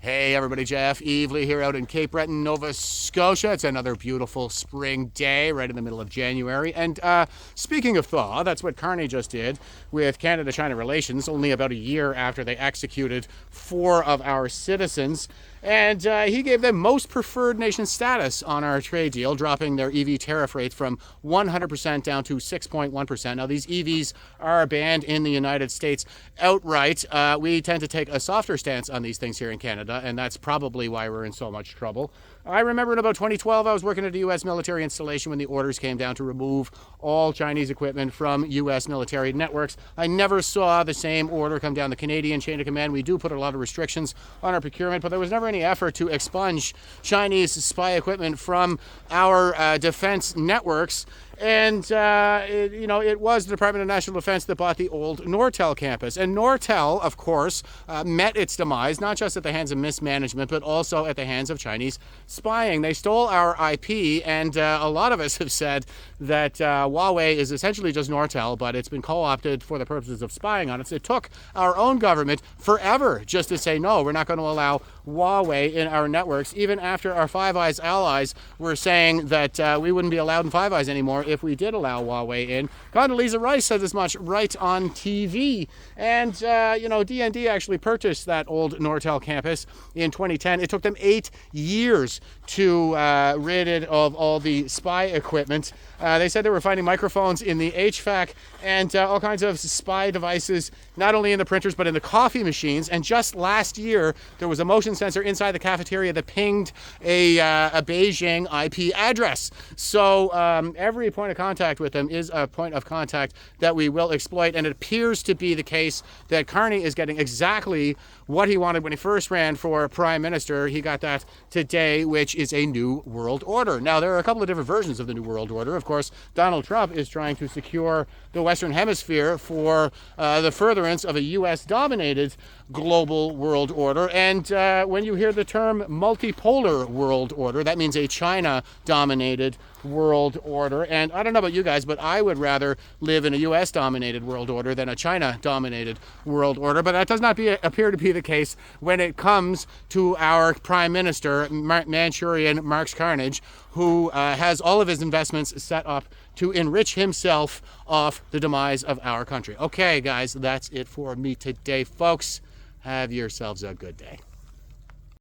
Hey everybody, Jeff Evely here out in Cape Breton, Nova Scotia. It's another beautiful spring day right in the middle of January. And speaking of thaw, that's what Carney just did with Canada-China relations only about a year after they executed 4 of our citizens. And he gave them most preferred nation status on our trade deal, dropping their EV tariff rate from 100% down to 6.1%. Now, these EVs are banned in the United States outright. We tend to take a softer stance on these things here in Canada, and that's probably why we're in so much trouble. I remember in about 2012, I was working at a U.S. military installation when the orders came down to remove all Chinese equipment from U.S. military networks. I never saw the same order come down the Canadian chain of command. We do put a lot of restrictions on our procurement, but there was never any effort to expunge Chinese spy equipment from our defense networks. And, it was the Department of National Defense that bought the old Nortel campus. And Nortel, of course, met its demise, not just at the hands of mismanagement, but also at the hands of Chinese spying. They stole our IP, and a lot of us have said that Huawei is essentially just Nortel, but it's been co-opted for the purposes of spying on us. It took our own government forever just to say, no, we're not going to allow Huawei in our networks, even after our Five Eyes allies were saying that we wouldn't be allowed in Five Eyes anymore if we did allow Huawei in. Condoleezza Rice said as much right on TV. And, DND actually purchased that old Nortel campus in 2010. It took them 8 years to rid it of all the spy equipment. They said they were finding microphones in the HVAC and all kinds of spy devices, not only in the printers, but in the coffee machines. And just last year, there was a motion sensor inside the cafeteria that pinged a Beijing IP address. So every point of contact with them is a point of contact that we will exploit. And it appears to be the case that Carney is getting exactly what he wanted when he first ran for prime minister. He got that today, which is a new world order. Now, there are a couple of different versions of the new world order. Of course, Donald Trump is trying to secure the Western Hemisphere for the furtherance of a U.S.-dominated global world order. And when you hear the term multipolar world order, that means a China-dominated world order. And I don't know about you guys, but I would rather live in a U.S.-dominated world order than a China-dominated world order. But that does not appear to be the case when it comes to our Prime Minister, Manchurian Marx Carnage, who has all of his investments set up to enrich himself off the demise of our country. Okay, guys, that's it for me today, folks. Have yourselves a good day.